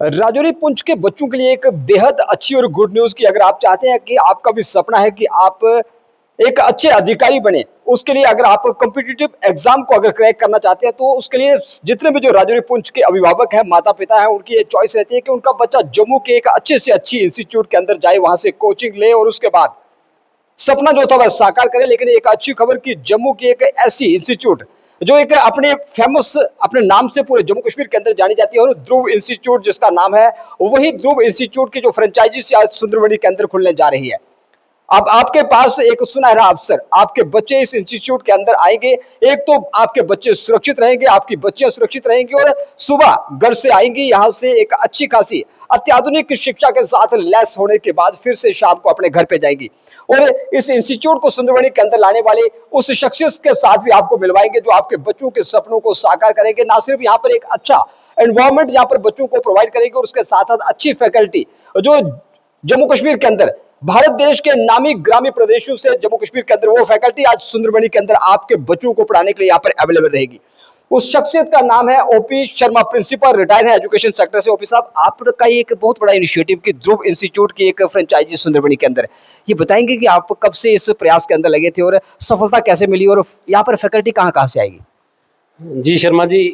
राजौरी पुंछ के बच्चों के लिए एक बेहद अच्छी और गुड न्यूज़ की अगर आप चाहते हैं कि आपका भी सपना है कि आप एक अच्छे अधिकारी बने, उसके लिए अगर आप कॉम्पिटिटिव एग्जाम को अगर क्रैक करना चाहते हैं तो उसके लिए जितने भी जो राजौरी पुंछ के अभिभावक हैं, माता-पिता हैं, उनकी ये चॉइस रहती है कि उनका बच्चा जम्मू के एक अच्छे से अच्छी इंस्टीट्यूट के अंदर जाए, वहां से कोचिंग ले और उसके बाद सपना जो था वह साकार करे। लेकिन एक अच्छी खबर कि जम्मू की एक ऐसी इंस्टीट्यूट जो एक अपने फेमस अपने नाम से पूरे जम्मू कश्मीर के अंदर जानी जाती है और ध्रुव इंस्टीट्यूट जिसका नाम है, वही ध्रुव इंस्टीट्यूट की जो फ्रेंचाइजी आज सुंदरबनी के अंदर खुलने जा रही है। अब आपके पास एक सुनहरा अवसर, आपके बच्चे इस इंस्टीट्यूट के अंदर आएंगे। एक तो आपके बच्चे सुरक्षित रहेंगे, आपकी बच्चियां सुरक्षित रहेंगी और सुबह घर से आएंगी, यहां से एक अच्छी खासी अत्याधुनिक शिक्षा के साथ लैस होने के बाद फिर से शाम को अपने घर पे जाएंगी। और इस इंस्टीट्यूट को सुंदरबनी के अंदर लाने वाले उस शख्सियत के साथ भी आपको मिलवाएंगे जो आपके बच्चों के सपनों को साकार करेंगे। ना सिर्फ यहाँ पर एक अच्छा एनवायरमेंट यहाँ पर बच्चों को प्रोवाइड करेंगे और उसके साथ साथ अच्छी फैकल्टी जो जम्मू कश्मीर के अंदर भारत देश के नामी ग्रामीण प्रदेशों से जम्मू कश्मीर के अंदर वो फैकल्टी आज सुंदरबनी के अंदर आपके बच्चों को पढ़ाने के लिए यहाँ पर अवेलेबल रहेगी। उस शख्सियत का नाम है ओपी शर्मा, प्रिंसिपल रिटायर्ड है एजुकेशन सेक्टर से। ओपी साहब, आपका एक बहुत बड़ा इनिशिएटिव कि ध्रुव इंस्टीट्यूट की एक फ्रेंचाइजी सुंदरबनी के अंदर, ये बताएंगे कि आप कब से इस प्रयास के अंदर लगे थे और सफलता कैसे मिली और यहाँ पर फैकल्टी कहाँ कहाँ से आएगी? जी शर्मा जी,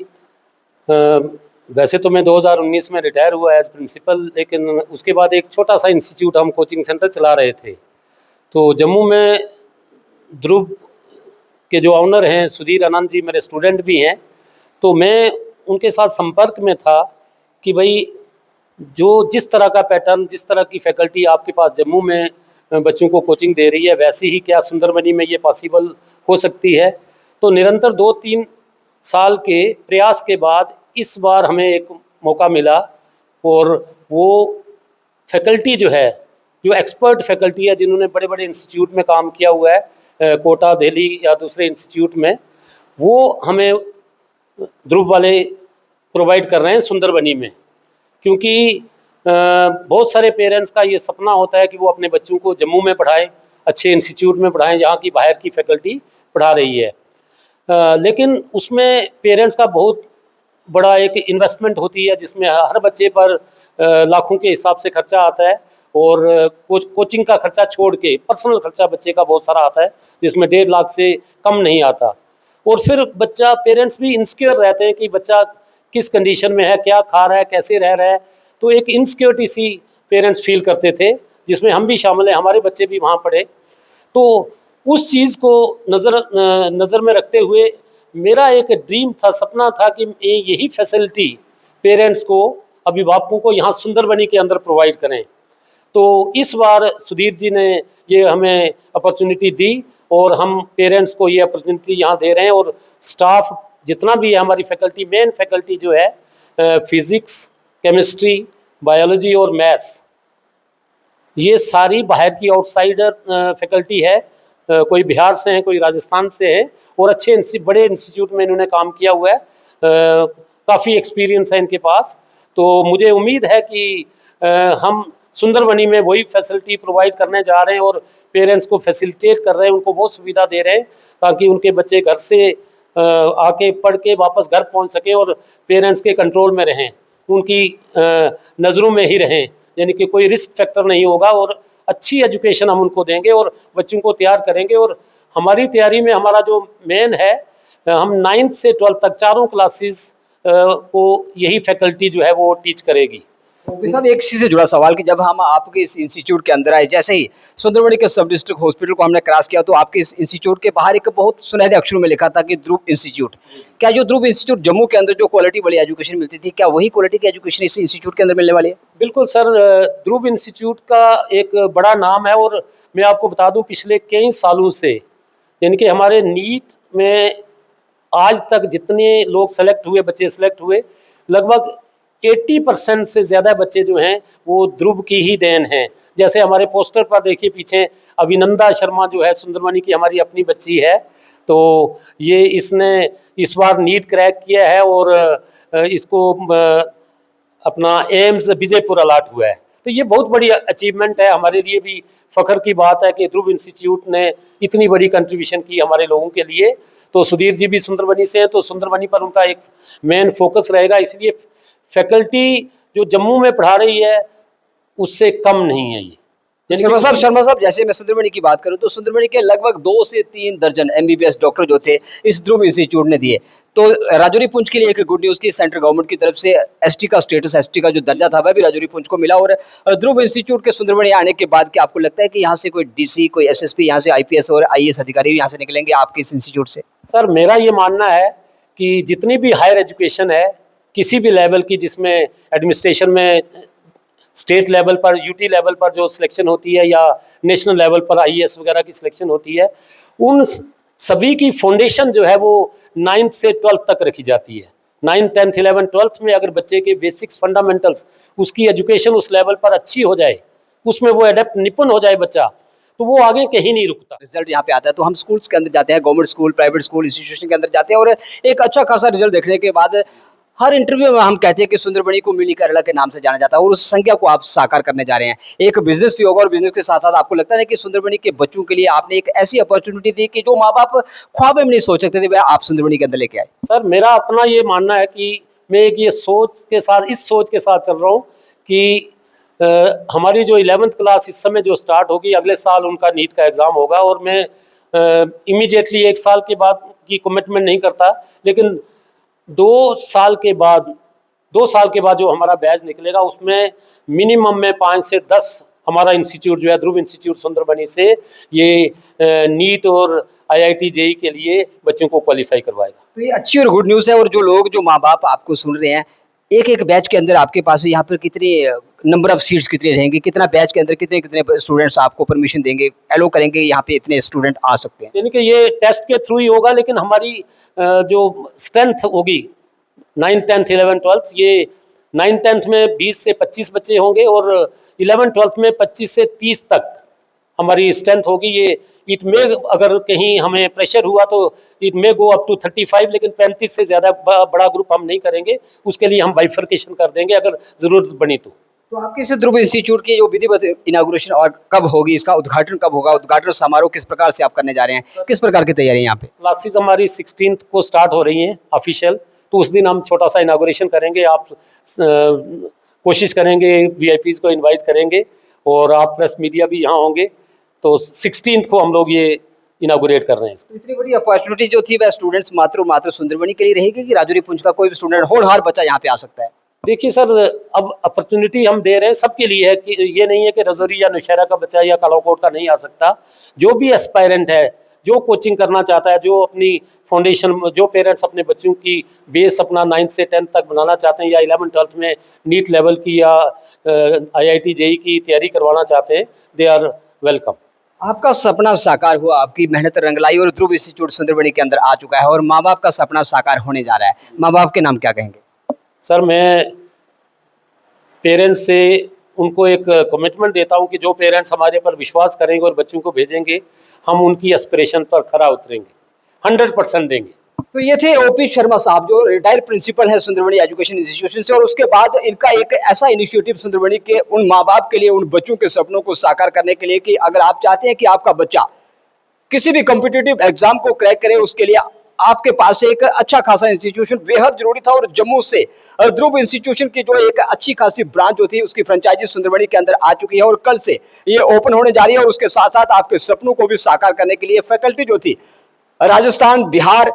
वैसे तो मैं 2019 में रिटायर हुआ एज प्रिंसिपल, लेकिन उसके बाद एक छोटा सा इंस्टीट्यूट हम कोचिंग सेंटर चला रहे थे। तो जम्मू में ध्रुव के जो ऑनर हैं सुधीर आनंद जी मेरे स्टूडेंट भी हैं, तो मैं उनके साथ संपर्क में था कि भाई जो जिस तरह का पैटर्न, जिस तरह की फैकल्टी आपके पास जम्मू में बच्चों को कोचिंग दे रही है, वैसी ही क्या सुंदरबनी में ये पॉसिबल हो सकती है। तो निरंतर 2-3 साल के प्रयास के बाद इस बार हमें एक मौका मिला और वो फैकल्टी जो है, जो एक्सपर्ट फैकल्टी है, जिन्होंने बड़े बड़े इंस्टीट्यूट में काम किया हुआ है, कोटा, दिल्ली या दूसरे इंस्टीट्यूट में, वो हमें ध्रुव वाले प्रोवाइड कर रहे हैं सुंदरबनी में। क्योंकि बहुत सारे पेरेंट्स का ये सपना होता है कि वो अपने बच्चों को जम्मू में पढ़ाएं, अच्छे इंस्टीट्यूट में पढ़ाएं जहाँ की बाहर की फैकल्टी पढ़ा रही है। लेकिन उसमें पेरेंट्स का बहुत बड़ा एक इन्वेस्टमेंट होती है, जिसमें हर बच्चे पर लाखों के हिसाब से खर्चा आता है और कोचिंग का खर्चा छोड़ के पर्सनल खर्चा बच्चे का बहुत सारा आता है, जिसमें 1.5 लाख से कम नहीं आता। और फिर बच्चा, पेरेंट्स भी इनसिक्योर रहते हैं कि बच्चा किस कंडीशन में है, क्या खा रहा है, कैसे रह रहा है। तो एक इनसिक्योरिटी सी पेरेंट्स फील करते थे, जिसमें हम भी शामिल हैं, हमारे बच्चे भी वहाँ पढ़े। तो उस चीज़ को नज़र में रखते हुए मेरा एक ड्रीम था, सपना था कि यही फैसिलिटी पेरेंट्स को, अभिभावकों को यहाँ सुंदरबनी के अंदर प्रोवाइड करें। तो इस बार सुधीर जी ने ये हमें अपॉर्चुनिटी दी और हम पेरेंट्स को ये अपॉर्चुनिटी यहाँ दे रहे हैं। और स्टाफ जितना भी है, हमारी फैकल्टी, मेन फैकल्टी जो है फिज़िक्स, केमिस्ट्री, बायोलॉजी और मैथ्स, ये सारी बाहर की आउटसाइडर फैकल्टी है। कोई बिहार से हैं, कोई राजस्थान से है और अच्छे बड़े इंस्टीट्यूट में इन्होंने काम किया हुआ है, काफ़ी एक्सपीरियंस है इनके पास। तो मुझे उम्मीद है कि हम सुंदरबनी में वही फैसिलिटी प्रोवाइड करने जा रहे हैं और पेरेंट्स को फैसिलिटेट कर रहे हैं, उनको वो सुविधा दे रहे हैं ताकि उनके बच्चे घर से आके पढ़ के वापस घर पहुंच सकें और पेरेंट्स के कंट्रोल में रहें, उनकी नज़रों में ही रहें, यानी कि कोई रिस्क फैक्टर नहीं होगा। और अच्छी एजुकेशन हम उनको देंगे और बच्चों को तैयार करेंगे। और हमारी तैयारी में हमारा जो मेन है, हम 9th से 12th तक चारों क्लासेस को यही फैकल्टी जो है वो टीच करेगी। साहब, एक चीज से जुड़ा सवाल कि जब हम आपके इस इंस्टीट्यूट के अंदर आए, जैसे ही सुंदरबनी के सब डिस्ट्रिक्ट हॉस्पिटल को हमने क्रॉस किया तो आपके इस इंस्टीट्यूट के बाहर एक बहुत सुनहरे अक्षरों में लिखा था कि ध्रुव इंस्टीट्यूट। क्या जो ध्रुव इंस्टीट्यूट जम्मू के अंदर जो क्वालिटी वाली एजुकेशन मिलती थी, क्या वही क्वालिटी की एजुकेशन इस इंस्टीट्यूट के अंदर मिलने वाली है? बिल्कुल सर, ध्रुव इंस्टीट्यूट का एक बड़ा नाम है और मैं आपको बता दूं, पिछले कई सालों से, यानी कि हमारे नीट में आज तक जितने लोग सेलेक्ट हुए, बच्चे सेलेक्ट हुए, लगभग 80% से ज़्यादा बच्चे जो हैं वो ध्रुव की ही देन हैं। जैसे हमारे पोस्टर पर देखिए पीछे अभिनंदा शर्मा जो है, सुंदरबनी की हमारी अपनी बच्ची है, तो ये इसने इस बार नीट क्रैक किया है और इसको अपना एम्स विजयपुर अलॉट हुआ है। तो ये बहुत बड़ी अचीवमेंट है, हमारे लिए भी फ़ख्र की बात है कि ध्रुव इंस्टीट्यूट ने इतनी बड़ी कंट्रीब्यूशन की हमारे लोगों के लिए। तो सुधीर जी भी सुंदरबनी से हैं, तो सुंदरबनी पर उनका एक मेन फोकस रहेगा, इसलिए फैकल्टी जो जम्मू में पढ़ा रही है उससे कम नहीं है ये। शर्मा साहब जैसे मैं सुंदरमणि की बात करूं तो सुंदरमणि के लगभग 2 से 3 दर्जन एमबीबीएस डॉक्टर जो थे इस ध्रुव इंस्टीट्यूट ने दिए। तो राजौरी पुंछ के लिए एक गुड न्यूज़ की सेंट्रल गवर्नमेंट की तरफ से एसटी का स्टेटस, एसटी का जो दर्जा था वह भी राजौरी पुंछ को मिला। और ध्रुव इंस्टीट्यूट के सुंदरमणि आने के बाद क्या आपको लगता है कि यहाँ से कोई डीसी, कोई एसएसपी, यहाँ से आईपीएस और आईएएस अधिकारी यहाँ से निकलेंगे आपके इस इंस्टीट्यूट से? सर मेरा ये मानना है कि जितनी भी हायर एजुकेशन है किसी भी लेवल की, जिसमें एडमिनिस्ट्रेशन में स्टेट लेवल पर, यूटी लेवल पर जो सिलेक्शन होती है या नेशनल लेवल पर आईएएस वगैरह की सिलेक्शन होती है, उन सभी की फाउंडेशन जो है वो 9th से 12th तक रखी जाती है। 9th, 10th, 11th, 12th में अगर बच्चे के बेसिक्स फंडामेंटल्स, उसकी एजुकेशन उस लेवल पर अच्छी हो जाए, उसमें वो एडेप्ट निपुण हो जाए बच्चा, तो वो आगे कहीं नहीं रुकता। रिजल्ट यहाँ पे आता है तो हम स्कूल्स के अंदर जाते हैं, government school, private school, institution के अंदर जाते हैं और एक अच्छा खासा रिजल्ट देखने के बाद हर इंटरव्यू में हम कहते हैं कि सुंदरमणि को मिनी केरला के नाम से जाना जाता है और उस संख्या को आप साकार करने जा रहे हैं। एक बिजनेस भी होगा और बिजनेस के साथ साथ आपको लगता है कि सुंदरमणि के बच्चों के लिए आपने एक ऐसी अपॉर्चुनिटी दी कि जो माँ बाप ख्वाब में नहीं सोच सकते थे, वह आप सुंदरमणि के अंदर लेके आए। सर मेरा अपना ये मानना है कि मैं एक ये सोच के साथ, इस सोच के साथ चल रहा हूँ कि हमारी जो 11th क्लास इस समय जो स्टार्ट होगी, अगले साल उनका नीट का एग्ज़ाम होगा और मैं इमीडिएटली 1 साल के बाद की कमिटमेंट नहीं करता, लेकिन 2 साल के बाद जो हमारा बैच निकलेगा उसमें मिनिमम में 5 से 10 हमारा इंस्टीट्यूट जो है ध्रुव इंस्टीट्यूट सुंदरबनी से ये नीट और आईआईटी जेई के लिए बच्चों को क्वालिफाई करवाएगा। तो ये अच्छी और गुड न्यूज़ है। और जो लोग, जो माँ बाप आपको सुन रहे हैं, एक एक बैच के अंदर आपके पास यहाँ पर कितनी नंबर ऑफ सीट्स कितनी रहेंगी, कितना बैच के अंदर कितने कितने स्टूडेंट्स आपको परमिशन देंगे, एलो करेंगे यहाँ पे इतने स्टूडेंट आ सकते हैं? यानी कि ये टेस्ट के थ्रू ही होगा, लेकिन हमारी जो स्ट्रेंथ होगी 9th, 10th, 11th, 12th, ये 9th, 10th में 20 से 25 बच्चे होंगे और 11th, 12th में 25 से 30 तक हमारी स्ट्रेंथ होगी। ये इट में अगर कहीं हमें प्रेशर हुआ तो इट में गो अप टू 35, लेकिन 35 से ज़्यादा बड़ा ग्रुप हम नहीं करेंगे, उसके लिए हम बाइफर्केशन कर देंगे अगर ज़रूरत बनी तो। तो आपके इस ध्रुव इंस्टीट्यूट की जो विधिवत इनागुरेशन और कब होगी, इसका उद्घाटन कब होगा, उद्घाटन समारोह किस प्रकार से आप करने जा रहे हैं, किस प्रकार की तैयारी है यहाँ पे? क्लासेस हमारी 16th को स्टार्ट हो रही हैं ऑफिशियल, तो उस दिन हम छोटा सा इनागुरेशन करेंगे। आप कोशिश करेंगे, वीआईपीज़ को इनवाइट करेंगे और आप प्रेस मीडिया भी यहाँ होंगे, तो 16th को हम लोग ये इनागुरेट कर रहे हैं। तो इतनी बड़ी अपॉर्चुनिटी जो थी वह स्टूडेंट्स मात्र सुंदरबनी के लिए रहेगी कि राजौरी पुंछ का कोई भी स्टूडेंट, होनहार बच्चा यहाँ पे आ सकता है? देखिए सर, अब अपॉर्चुनिटी हम दे रहे हैं सबके लिए है, कि ये नहीं है कि राजौरी या नौशहरा का बच्चा या कालाकोट का नहीं आ सकता। जो भी एस्पायरेंट है, जो कोचिंग करना चाहता है, जो अपनी फाउंडेशन, जो पेरेंट्स अपने बच्चों की बेस अपना 9th से 10th तक बनाना चाहते हैं या 11th, 12th में नीट लेवल की या आईआईटी जेई की तैयारी करवाना चाहते हैं, दे आर वेलकम। आपका सपना साकार हुआ, आपकी मेहनत रंग लाई और ध्रुव इंस्टीट्यूट सुंदरबनी के अंदर आ चुका है और माँ बाप का सपना साकार होने जा रहा है। माँ बाप के नाम क्या कहेंगे? सर मैं पेरेंट्स से उनको एक कमिटमेंट देता हूं कि जो पेरेंट्स हमारे पर विश्वास करेंगे और बच्चों को भेजेंगे, हम उनकी एस्पिरेशन पर खरा उतरेंगे, 100% देंगे। तो ये थे ओपी शर्मा साहब, जो रिटायर्ड प्रिंसिपल है सुंदरबनी एजुकेशन इंस्टीट्यूशन से। और उसके बाद इनका एक ऐसा इनिशिएटिव सुंदरबनी के उन माँ बाप के लिए, उन बच्चों के सपनों को साकार करने के लिए कि अगर आप चाहते हैं कि आपका बच्चा किसी भी कॉम्पिटिटिव एग्जाम को क्रैक करे, उसके लिए आपके पास एक अच्छा खासा इंस्टीट्यूशन बेहद जरूरी था। और जम्मू से ध्रुव इंस्टीट्यूशन की जो एक अच्छी खासी ब्रांच जो थी, उसकी फ्रेंचाइजी सुंदरबनी के अंदर आ चुकी है और कल से ये ओपन होने जा रही है। और उसके साथ साथ आपके सपनों को भी साकार करने के लिए फैकल्टी जो थी राजस्थान, बिहार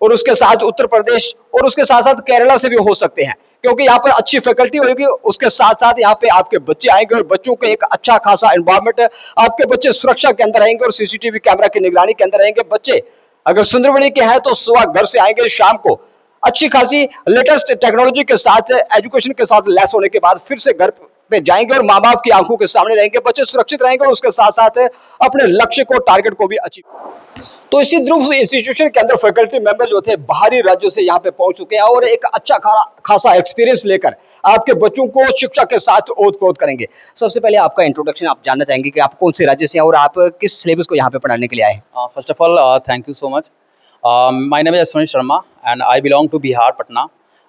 और उसके साथ उत्तर प्रदेश और उसके साथ साथ केरला से भी हो सकते हैं, क्योंकि यहाँ पर अच्छी फैकल्टी होगी। उसके साथ साथ यहाँ पे आपके बच्चे आएंगे और बच्चों को एक अच्छा खासा एनवायरनमेंट, आपके बच्चे सुरक्षा के अंदर रहेंगे और सीसीटीवी कैमरा की निगरानी के अंदर रहेंगे। बच्चे अगर सुंदरबनी के हैं तो सुबह घर से आएंगे, शाम को अच्छी खासी लेटेस्ट टेक्नोलॉजी के साथ, एजुकेशन के साथ लैस होने के बाद फिर से घर पे जाएंगे और माँ बाप की आंखों के सामने रहेंगे। बच्चे सुरक्षित रहेंगे और उसके साथ साथ अपने लक्ष्य को, टारगेट को भी अचीव। तो इसी ध्रुव इंस्टीट्यूशन के अंदर फैकल्टी मेंबर जो थे बाहरी राज्यों से यहाँ पे पहुंच चुके हैं और एक अच्छा खासा एक्सपीरियंस लेकर आपके बच्चों को शिक्षा के साथ ओत-प्रोत करेंगे। सबसे पहले आपका इंट्रोडक्शन आप जानना चाहेंगे कि आप कौन से राज्य से हैं और आप किस सिलेबस को यहाँ पे पढ़ाने के लिए आए हैं? First of all, thank you so much. My name is Ashwin Sharma and I belong to Bihar, Patna,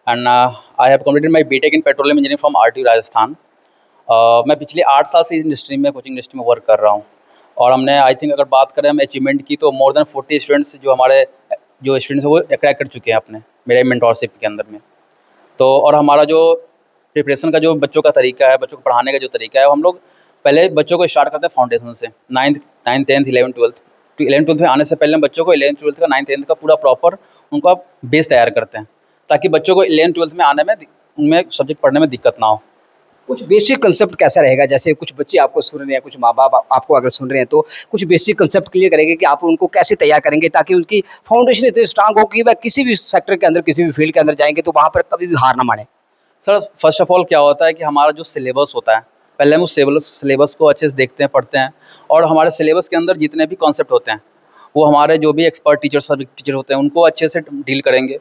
and I have completed my BTech in Petroleum Engineering from RTU Rajasthan. मैं पिछले 8 साल से इस इंडस्ट्री में, coaching industry में work कर रहा हूँ और हमने, आई थिंक अगर बात करें हम अचीवमेंट की, तो मोर देन 40 स्टूडेंट्स जो हमारे जो स्टूडेंट्स हैं वो क्रैक कर चुके हैं अपने मेरे मेंटोरशिप के अंदर में। तो और हमारा जो प्रिपरेशन का जो बच्चों का तरीका है, बच्चों को पढ़ाने का जो तरीका है, वो हम लोग पहले बच्चों को स्टार्ट करते हैं फाउंडेशन से, 9th 10th 11th 12th। तो 11th 12th में आने से पहले हम बच्चों को 11th 12th का 9th 10th का पूरा प्रॉपर उनका बेस तैयार करते हैं, ताकि बच्चों को 11th 12th में आने में उनमें सब्जेक्ट पढ़ने में दिक्कत ना हो। कुछ बेसिक कंसेप्ट कैसा रहेगा, जैसे कुछ बच्चे आपको सुन रहे हैं, कुछ माँ बाप आपको अगर सुन रहे हैं, तो कुछ बेसिक कंसेप्ट क्लियर करेंगे कि आप उनको कैसे तैयार करेंगे ताकि उनकी फाउंडेशन इतनी स्ट्रांग हो कि वह किसी भी सेक्टर के अंदर, किसी भी फील्ड के अंदर जाएंगे तो वहाँ पर कभी भी हार ना माने। सर फर्स्ट ऑफ ऑल क्या होता है कि हमारा जो सिलेबस होता है, पहले हम उस सिलेबस को अच्छे से देखते हैं, पढ़ते हैं, और हमारे सिलेबस के अंदर जितने भी कॉन्सेप्ट होते हैं वो हमारे जो भी एक्सपर्ट टीचर होते हैं उनको अच्छे से डील करेंगे।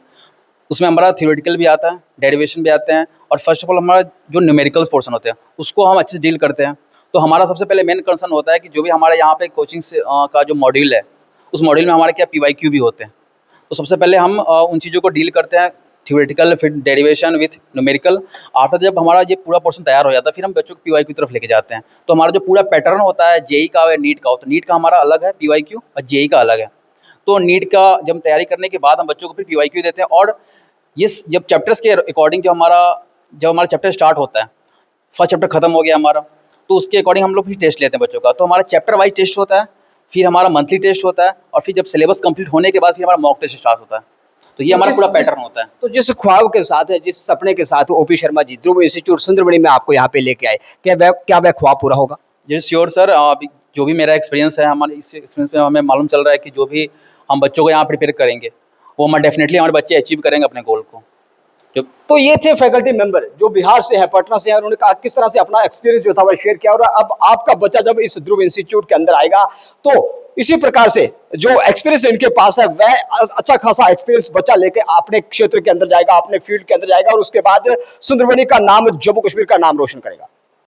उसमें हमारा थ्योरेटिकल भी आता है, डेरिवेशन भी आते हैं, और फर्स्ट ऑफ ऑल हमारा जो न्यूमेरिकल पोर्शन होते हैं उसको हम अच्छे से डील करते हैं। तो हमारा सबसे पहले मेन कंसर्न होता है कि जो भी हमारे यहाँ पे कोचिंग से का जो मॉड्यूल है, उस मॉड्यूल में हमारे क्या PYQ भी होते हैं। तो सबसे पहले हम उन चीज़ों को डील करते हैं, थ्योरेटिकल, फिर डेरिवेशन विथ न्यूमेरिकल। आफ्टर जब हमारा ये पूरा पोर्शन तैयार हो जाता है, फिर हम बच्चों को PYQ की तरफ लेके जाते हैं। तो हमारा जो पूरा पैटर्न होता है JEE का और नीट का हो, तो नीट का हमारा अलग है PYQ और JEE का अलग है। तो नीट का जब तैयारी करने के बाद हम बच्चों को फिर PYQ देते हैं, और ये जब चैप्टर्स के अकॉर्डिंग जब हमारा चैप्टर स्टार्ट होता है, फर्स्ट चैप्टर खत्म हो गया हमारा, तो उसके अकॉर्डिंग हम लोग फिर टेस्ट लेते हैं बच्चों का। तो हमारा चैप्टर वाइज टेस्ट होता है, फिर हमारा मंथली टेस्ट होता है, और फिर जब सिलेबस कंप्लीट होने के बाद फिर हमारा मॉक टेस्ट स्टार्ट होता है। तो ये हमारा पूरा पैटर्न होता है। तो जिस ख्वाब के साथ है, जिस सपने के साथ OP शर्मा जी ध्रुव इंस्टीट्यूट सुंदरबनी में आपको यहाँ पे लेके आए, क्या वह ख्वाब पूरा होगा? जी श्योर सर। अभी जो भी मेरा एक्सपीरियंस है, हमारे इस एक्सपीरियंस में हमें मालूम चल रहा है कि जो भी हम बच्चों को यहाँ प्रिपेयर करेंगे वो हम डेफिनेटली हमारे बच्चे अचीव करेंगे अपने गोल को। तो ये थे फैकल्टी मेंबर जो बिहार से है, पटना से है, उन्होंने कहा किस तरह से अपना एक्सपीरियंस जो था वह शेयर किया। और अब आपका बच्चा जब इस ध्रुव इंस्टीट्यूट के अंदर आएगा तो इसी प्रकार से जो एक्सपीरियंस इनके पास है वह अच्छा खासा एक्सपीरियंस बच्चा लेके अपने क्षेत्र के अंदर जाएगा, अपने फील्ड के अंदर जाएगा, और उसके बाद सुंदरबनी का नाम, जम्मू कश्मीर का नाम रोशन करेगा।